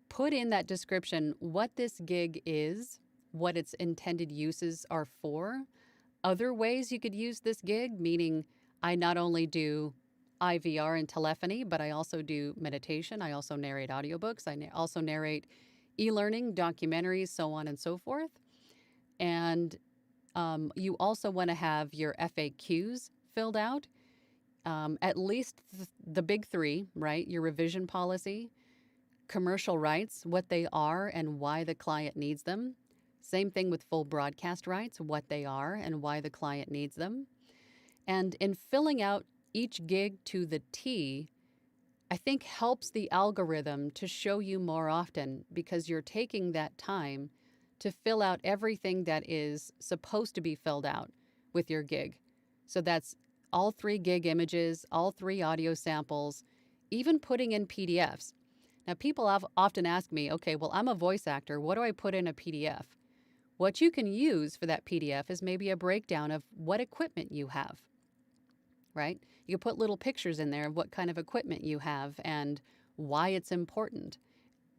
Put in that description what this gig is, what its intended uses are for, other ways you could use this gig, meaning I not only do IVR and telephony, but I also do meditation. I also narrate audiobooks. I also narrate e-learning, documentaries, so on and so forth. And you also want to have your FAQs filled out, at least the big three, right? Your revision policy, commercial rights, what they are and why the client needs them. Same thing with full broadcast rights, what they are and why the client needs them. And in filling out each gig to the T, I think helps the algorithm to show you more often because you're taking that time to fill out everything that is supposed to be filled out with your gig. So that's all 3 gig images, all 3 audio samples, even putting in PDFs. Now, people have often asked me, okay, well, I'm a voice actor. What do I put in a PDF? What you can use for that PDF is maybe a breakdown of what equipment you have, right? You put little pictures in there of what kind of equipment you have and why it's important.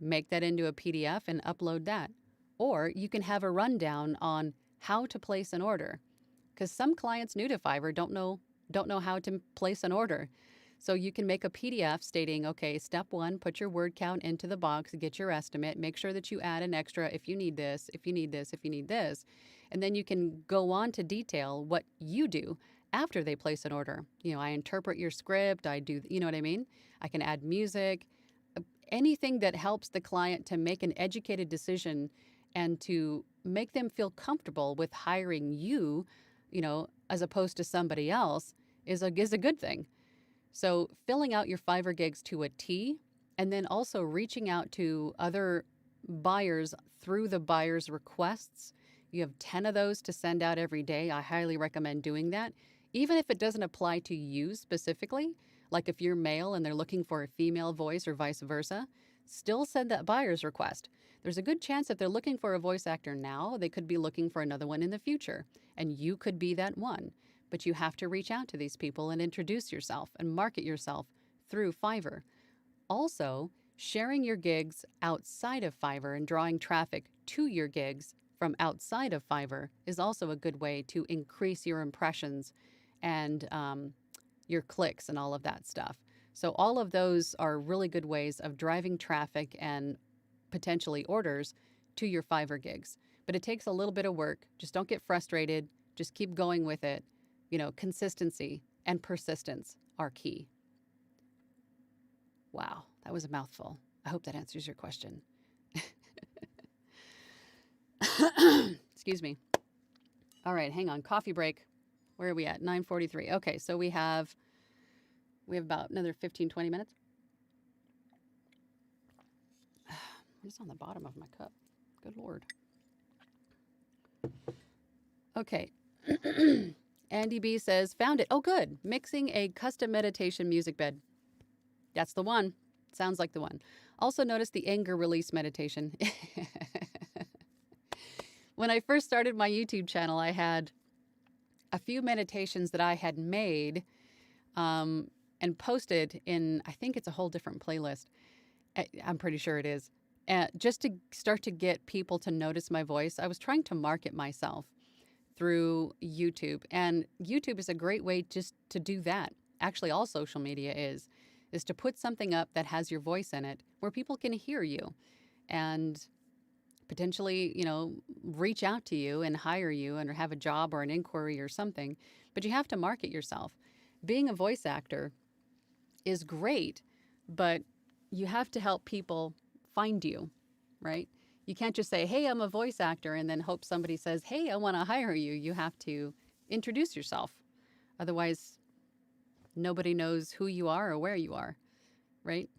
Make that into a PDF and upload that. Or you can have a rundown on how to place an order, because some clients new to Fiverr don't know how to place an order. So you can make a PDF stating, okay, step 1, put your word count into the box, get your estimate, make sure that you add an extra if you need this, if you need this, if you need this. And then you can go on to detail what you do after they place an order. I interpret your script, I do, you know what I mean? I can add music, anything that helps the client to make an educated decision and to make them feel comfortable with hiring you, as opposed to somebody else is a good thing. So filling out your Fiverr gigs to a T, and then also reaching out to other buyers through the buyer's requests. You have 10 of those to send out every day. I highly recommend doing that. Even if it doesn't apply to you specifically, like if you're male and they're looking for a female voice or vice versa, still send that buyer's request. There's a good chance if they're looking for a voice actor now, they could be looking for another one in the future, and you could be that one. But you have to reach out to these people and introduce yourself and market yourself through Fiverr. Also, sharing your gigs outside of Fiverr and drawing traffic to your gigs from outside of Fiverr is also a good way to increase your impressions and your clicks and all of that stuff. So all of those are really good ways of driving traffic and potentially orders to your Fiverr gigs. But it takes a little bit of work. Just don't get frustrated. Just keep going with it. Consistency and persistence are key. Wow, that was a mouthful. I hope that answers your question. Excuse me. All right, hang on. Coffee break. Where are we at? 9:43. Okay, so we have about another 15, 20 minutes. It's on the bottom of my cup. Good Lord. Okay. Andy B says, found it. Oh, good. Mixing a custom meditation music bed. That's the one. Sounds like the one. Also noticed the anger release meditation. When I first started my YouTube channel, I had a few meditations that I had made and posted in, I think it's a whole different playlist. I'm pretty sure it is. Just to start to get people to notice my voice, I was trying to market myself through YouTube. And YouTube is a great way just to do that. Actually, all social media is to put something up that has your voice in it where people can hear you and potentially, reach out to you and hire you and have a job or an inquiry or something. But you have to market yourself. Being a voice actor is great, but you have to help people find you, right? You can't just say, hey, I'm a voice actor, and then hope somebody says, hey, I want to hire you. You have to introduce yourself. Otherwise, nobody knows who you are or where you are, right?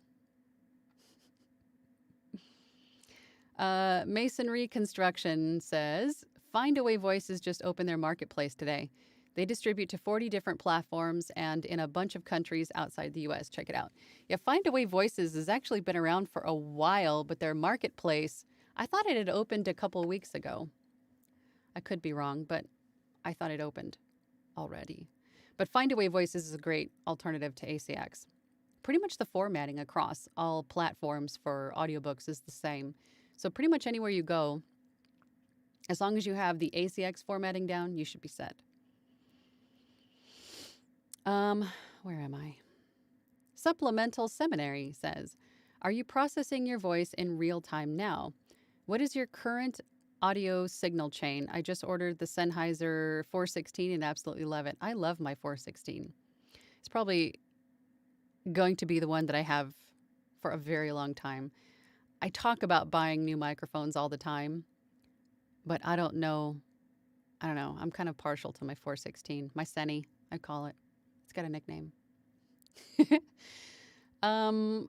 Masonry Construction says, Findaway Voices just opened their marketplace today. They distribute to 40 different platforms and in a bunch of countries outside the U.S. Check it out. Yeah, Findaway Voices has actually been around for a while, but their marketplace, I thought it had opened a couple weeks ago. I could be wrong, but I thought it opened already. But Findaway Voices is a great alternative to ACX. Pretty much the formatting across all platforms for audiobooks is the same. So pretty much anywhere you go, as long as you have the ACX formatting down, you should be set. Where am I? Supplemental Seminary says, are you processing your voice in real time now? What is your current audio signal chain? I just ordered the Sennheiser 416 and absolutely love it. I love my 416. It's probably going to be the one that I have for a very long time. I talk about buying new microphones all the time, but I don't know. I'm kind of partial to my 416, my Senny, I call it. It's got a nickname.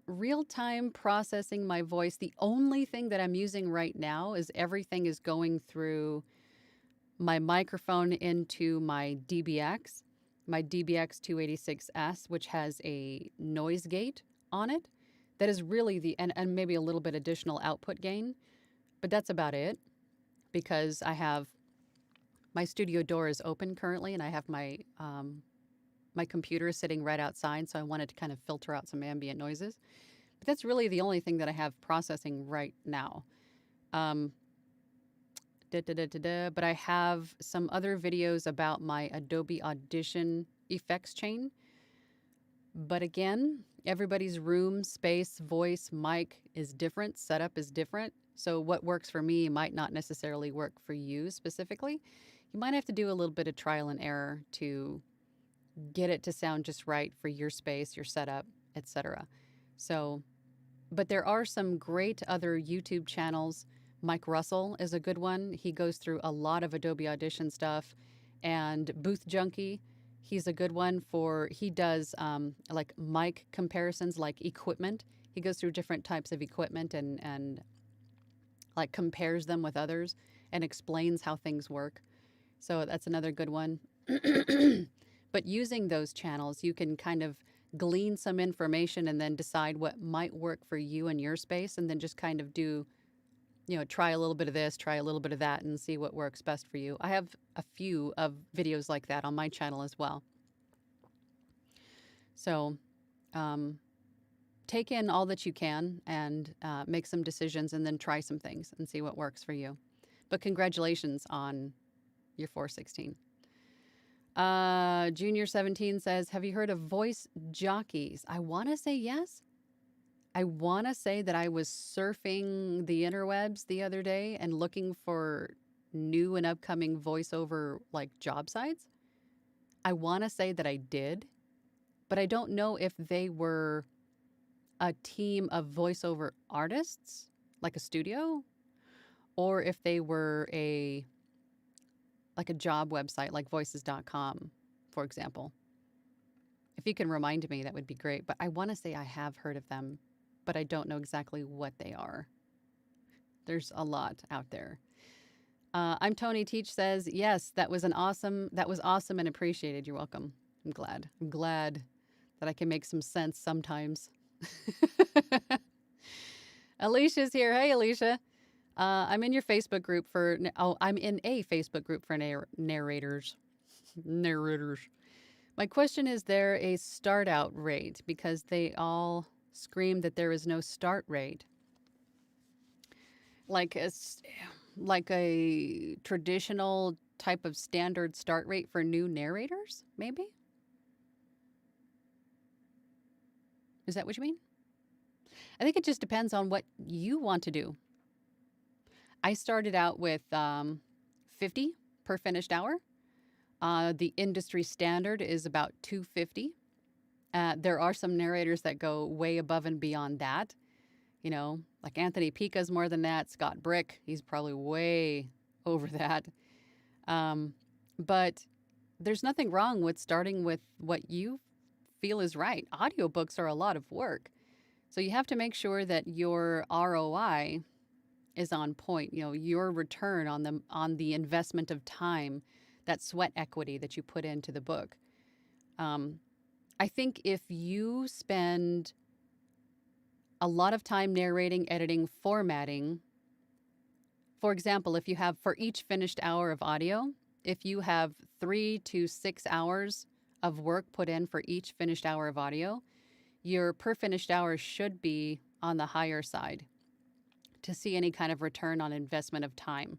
Real-time processing my voice. The only thing that I'm using right now is everything is going through my microphone into my DBX 286S, which has a noise gate on it. That is really and maybe a little bit additional output gain, but that's about it because I have my studio door is open currently and I have my computer is sitting right outside, so I wanted to kind of filter out some ambient noises. But that's really the only thing that I have processing right now. But I have some other videos about my Adobe Audition effects chain. But again, everybody's room, space, voice, mic is different, setup is different. So what works for me might not necessarily work for you specifically. You might have to do a little bit of trial and error to get it to sound just right for your space, your setup, etc. So, but there are some great other YouTube channels. Mike Russell is a good one. He goes through a lot of Adobe Audition stuff. And Booth Junkie, he's a good one he does like mic comparisons, like equipment. He goes through different types of equipment and like compares them with others and explains how things work. So that's another good one. But using those channels, you can kind of glean some information and then decide what might work for you and your space, and then just kind of do, try a little bit of this, try a little bit of that, and see what works best for you. I have a few of videos like that on my channel as well. So take in all that you can and make some decisions and then try some things and see what works for you. But congratulations on your 416. Junior 17 says, have you heard of voice jockeys? I want to say yes. I want to say that I was surfing the interwebs the other day and looking for new and upcoming voiceover like job sites. I want to say that I did, but I don't know if they were a team of voiceover artists, like a studio, or if they were like a job website like voices.com, for example. If you can remind me, that would be great. But I want to say I have heard of them, but I don't know exactly what they are. There's a lot out there. I'm Tony Teach says, yes, that was awesome and appreciated. You're welcome. I'm glad. I'm glad that I can make some sense sometimes. Alicia's here. Hey, Alicia. I'm in your Facebook group I'm in a Facebook group for narrators. Narrators. My question is there a start out rate? Because they all scream that there is no start rate. Like a traditional type of standard start rate for new narrators, maybe? Is that what you mean? I think it just depends on what you want to do. I started out with 50 per finished hour. The industry standard is about 250. There are some narrators that go way above and beyond that. You know, like Anthony Pica's more than that. Scott Brick, he's probably way over that. But there's nothing wrong with starting with what you feel is right. Audiobooks are a lot of work. So you have to make sure that your ROI is on point. You know, your return on the investment of time, that sweat equity that you put into the book. I think if you spend a lot of time narrating, editing, formatting, for example, if you have for each finished hour of audio, if you have 3 to 6 hours of work put in for each finished hour of audio, your per finished hour should be on the higher side to see any kind of return on investment of time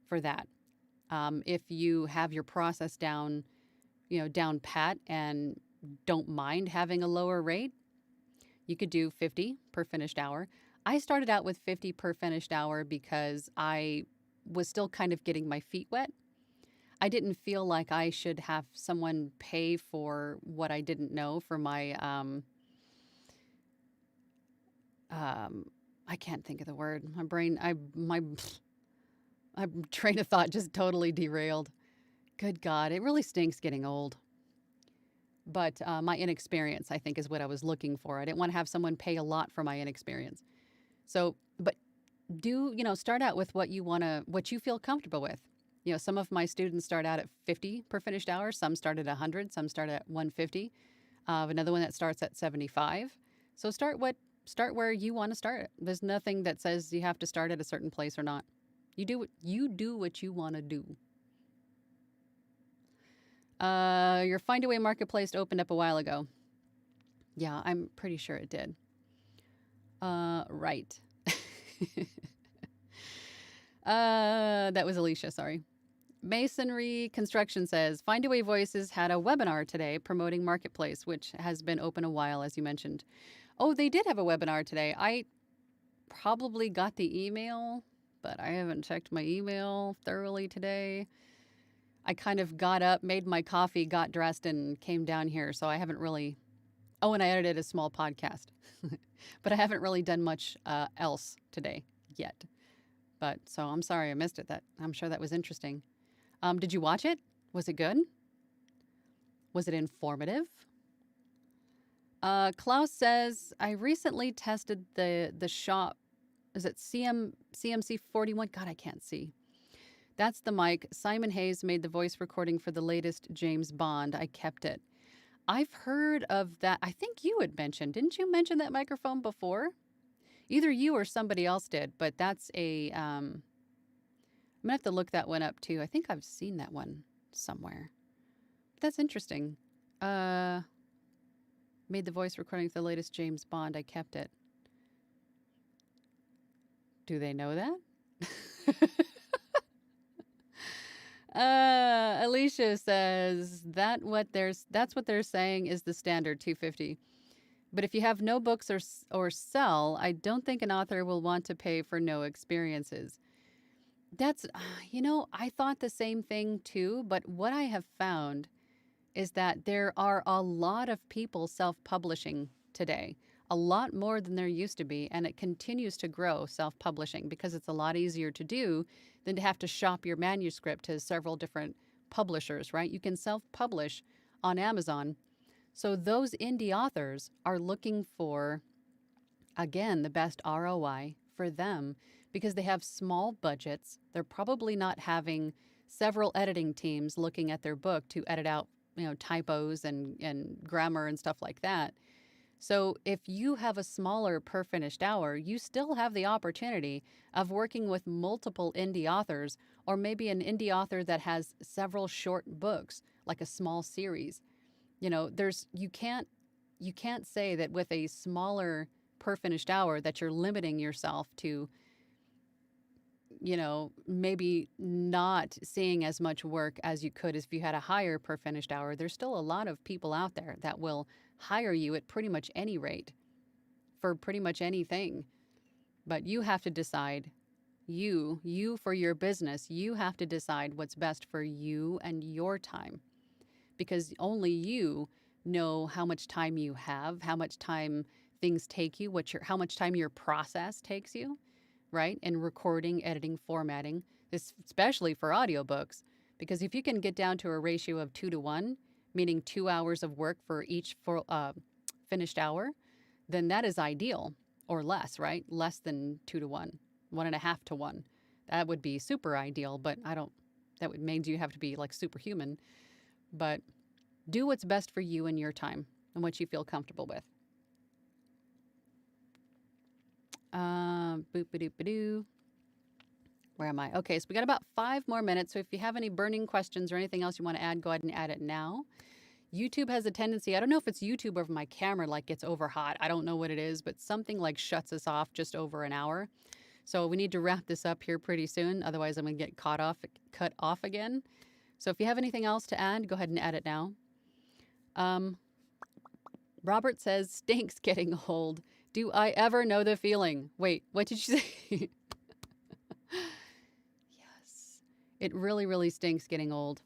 for that. If you have your process down pat and don't mind having a lower rate, you could do 50 per finished hour. I started out with 50 per finished hour because I was still kind of getting my feet wet. I didn't feel like I should have someone pay for what I didn't know for my, I can't think of the word. My train of thought just totally derailed. Good God, it really stinks getting old. But my inexperience, I think, is what I was looking for. I didn't want to have someone pay a lot for my inexperience. So, but start out with what you feel comfortable with. You know, some of my students start out at 50 per finished hour. Some start at 100. Some start at 150. Another one that starts at 75. So start where you want to start. There's nothing that says you have to start at a certain place or not. You do what you want to do. Your Findaway Marketplace opened up a while ago. Yeah, I'm pretty sure it did. Right. That was Alicia, sorry. Masonry Construction says, Findaway Voices had a webinar today promoting Marketplace, which has been open a while, as you mentioned. Oh, they did have a webinar today. I probably got the email, but I haven't checked my email thoroughly today. I kind of got up, made my coffee, got dressed, and came down here. So I haven't really... Oh, and I edited a small podcast. But I haven't really done much else today yet. But so I'm sorry I missed it. I'm sure that was interesting. Did you watch it? Was it good? Was it informative? Klaus says, I recently tested the shop. Is it CMC 41? God, I can't see. That's the mic. Simon Hayes made the voice recording for the latest James Bond. I kept it. I've heard of that. I think you had mentioned. Didn't you mention that microphone before? Either you or somebody else did, but that's I'm going to have to look that one up too. I think I've seen that one somewhere. That's interesting. Made the voice recording for the latest James Bond. I kept it. Do they know that? Alicia says that's what they're saying is the standard 250. But if you have no books or sell, I don't think an author will want to pay for no experiences. That's, I thought the same thing too, but what I have found is that there are a lot of people self-publishing today. a lot more than there used to be, and it continues to grow, self-publishing, because it's a lot easier to do than to have to shop your manuscript to several different publishers, right? You can self-publish on Amazon. So those indie authors are looking for, again, the best ROI for them because they have small budgets. They're probably not having several editing teams looking at their book to edit out, typos and grammar and stuff like that. So if you have a smaller per finished hour, you still have the opportunity of working with multiple indie authors, or maybe an indie author that has several short books, like a small series. You can't say that with a smaller per finished hour that you're limiting yourself to, maybe not seeing as much work as you could if you had a higher per finished hour. There's still a lot of people out there that will hire you at pretty much any rate for pretty much anything. But you have to decide, you for your business, you have to decide what's best for you and your time, because only you know how much time you have, how much time things take you, how much time your process takes you, right? In recording, editing, formatting, especially for audiobooks. Because if you can get down to a ratio of 2 to 1, meaning 2 hours of work for each finished hour, then that is ideal, or less, right? Less than 2 to 1, 1.5 to 1. That would be super ideal, but that would mean you have to be like superhuman. But do what's best for you and your time and what you feel comfortable with. Boop-a-doop-a-doo. Where am I? Okay, so we got about 5 more minutes. So if you have any burning questions or anything else you want to add, go ahead and add it now. YouTube has a tendency, I don't know if it's YouTube or if my camera gets over hot. I don't know what it is, but something shuts us off just over an hour. So we need to wrap this up here pretty soon. Otherwise, I'm going to get cut off again. So if you have anything else to add, go ahead and add it now. Robert says, stinks getting old. Do I ever know the feeling? Wait, what did you say? Yes. It really, really stinks getting old.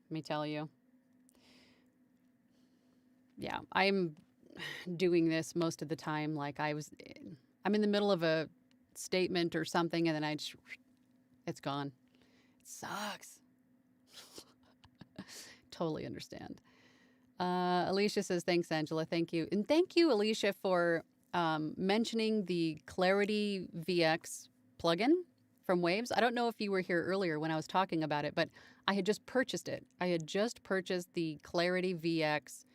Let me tell you. Yeah, I'm doing this most of the time. I'm in the middle of a statement or something, and then it's gone. It sucks. Totally understand. Alicia says, thanks, Angela. Thank you. And thank you, Alicia, for mentioning the Clarity VX plugin from Waves. I don't know if you were here earlier when I was talking about it, but I had just purchased it. I had just purchased the Clarity VX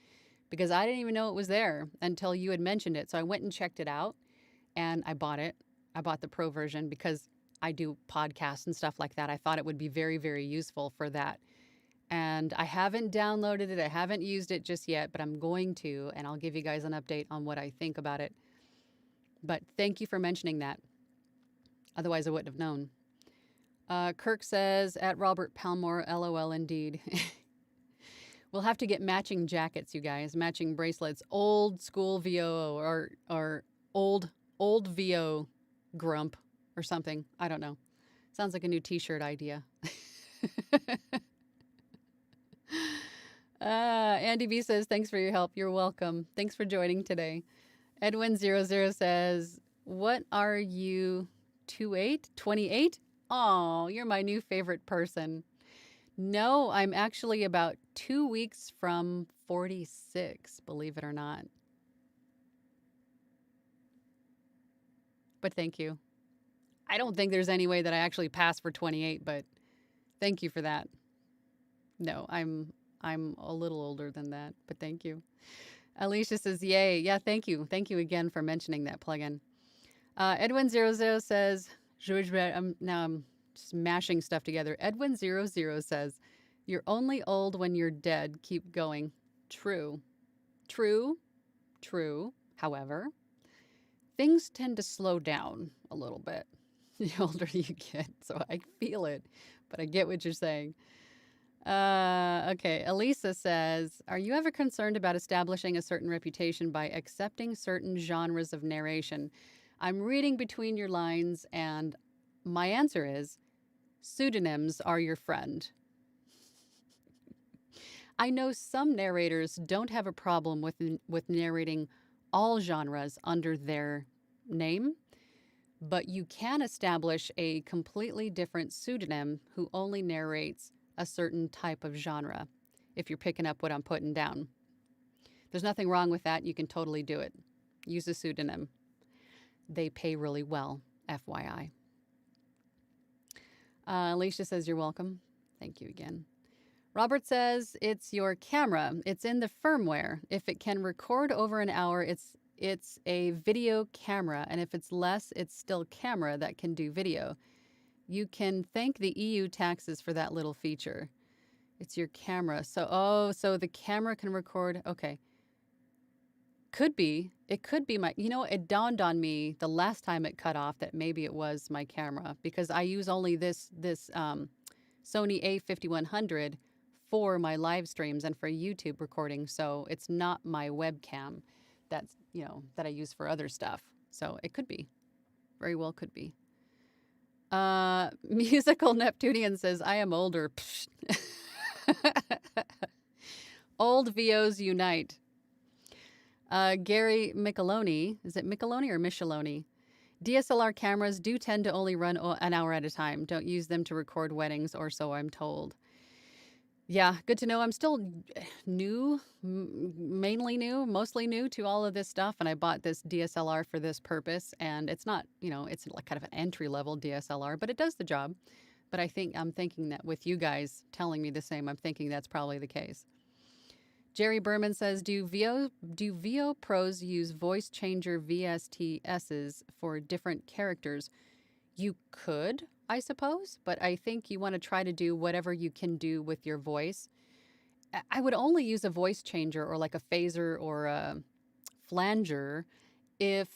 because I didn't even know it was there until you had mentioned it. So I went and checked it out and I bought it. I bought the pro version because I do podcasts and stuff like that. I thought it would be very, very useful for that. And I haven't downloaded it. I haven't used it just yet, but I'm going to, and I'll give you guys an update on what I think about it. But thank you for mentioning that. Otherwise, I wouldn't have known. Kirk says, at Robert Palmore, LOL indeed. We'll have to get matching jackets, you guys, matching bracelets, old school VO or old VO grump or something. I don't know. Sounds like a new t-shirt idea. Andy B says, thanks for your help. You're welcome. Thanks for joining today. Edwin00 says, what are you, 28? Oh, you're my new favorite person. No, I'm actually about 2 weeks from 46, believe it or not. But thank you. I don't think there's any way that I actually pass for 28, but thank you for that. No, I'm a little older than that, but thank you. Alicia says, yay. Yeah, thank you. Thank you again for mentioning that plugin. Edwin00 says, now I'm just mashing stuff together. Edwin00 says, you're only old when you're dead. Keep going. True. However, things tend to slow down a little bit the older you get. So I feel it, but I get what you're saying. Okay. Elisa says, are you ever concerned about establishing a certain reputation by accepting certain genres of narration? I'm reading between your lines, and my answer is pseudonyms are your friend. I know some narrators don't have a problem with narrating all genres under their name, but you can establish a completely different pseudonym who only narrates a certain type of genre, if you're picking up what I'm putting down. There's nothing wrong with that. You can totally do it. Use a pseudonym. They pay really well, FYI. Alicia says, you're welcome. Thank you again. Robert says, it's your camera. It's in the firmware. If it can record over an hour, it's a video camera. And if it's less, it's still camera that can do video. You can thank the EU taxes for that little feature. It's your camera. So the camera can record. Okay. Could be. It could be my, it dawned on me the last time it cut off that maybe it was my camera, because I use only this Sony A5100 for my live streams and for YouTube recording. So it's not my webcam that's, that I use for other stuff. So it could be. Very well could be. Musical Neptunian says, I am older. Old VOs unite. Gary Micheloni, is it Micheloni or Micheloni? DSLR cameras do tend to only run an hour at a time. Don't use them to record weddings, or so I'm told. Yeah, good to know. I'm still new, mostly new to all of this stuff. And I bought this DSLR for this purpose. And it's not, it's like kind of an entry-level DSLR, but it does the job. But I'm thinking that with you guys telling me the same, I'm thinking that's probably the case. Jerry Berman says, do VO pros use voice changer VSTSs for different characters? You could, I suppose, but I think you want to try to do whatever you can do with your voice. I would only use a voice changer or like a phaser or a flanger if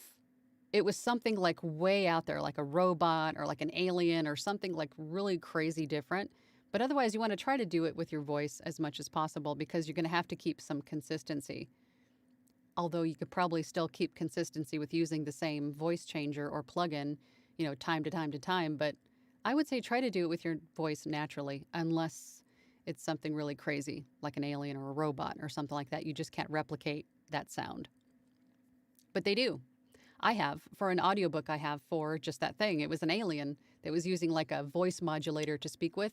it was something like way out there, like a robot or like an alien or something like really crazy different. But otherwise, you want to try to do it with your voice as much as possible, because you're going to have to keep some consistency. Although you could probably still keep consistency with using the same voice changer or plugin, time to time to time. But I would say try to do it with your voice naturally, unless it's something really crazy, like an alien or a robot or something like that. You just can't replicate that sound. But they do. I have, for an audiobook I have for just that thing. It was an alien that was using like a voice modulator to speak with.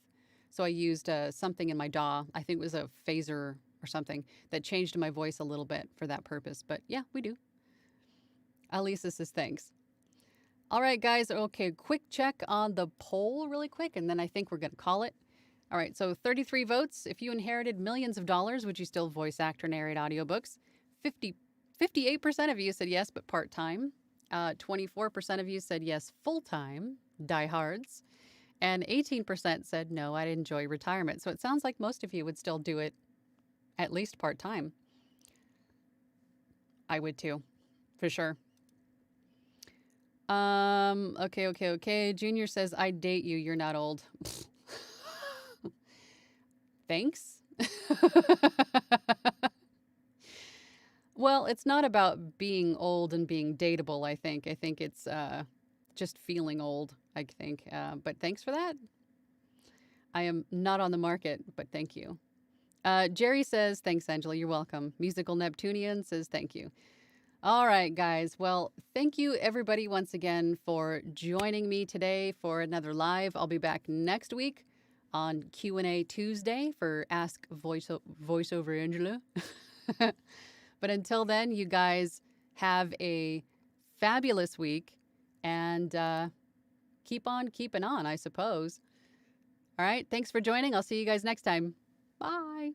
So I used something in my DAW, I think it was a phaser or something, that changed my voice a little bit for that purpose. But yeah, we do. Alisa says thanks. All right, guys. Okay, quick check on the poll really quick, and then I think we're going to call it. All right, so 33 votes. If you inherited millions of dollars, would you still voice act or narrate audiobooks? 58% of you said yes, but part-time. 24% of you said yes, full-time, diehards. And 18% said, no, I'd enjoy retirement. So it sounds like most of you would still do it at least part-time. I would too, for sure. Okay. Junior says, I date you. You're not old. Thanks. Well, it's not about being old and being dateable, I think. I think it's just feeling old, I think. But thanks for that. I am not on the market, but thank you. Jerry says, thanks, Angela. You're welcome. Musical Neptunian says, thank you. All right, guys. Well, thank you, everybody, once again for joining me today for another live. I'll be back next week on Q&A Tuesday for Ask VoiceOverAngela. But until then, you guys have a fabulous week and keep on keeping on, I suppose. All right. Thanks for joining. I'll see you guys next time. Bye.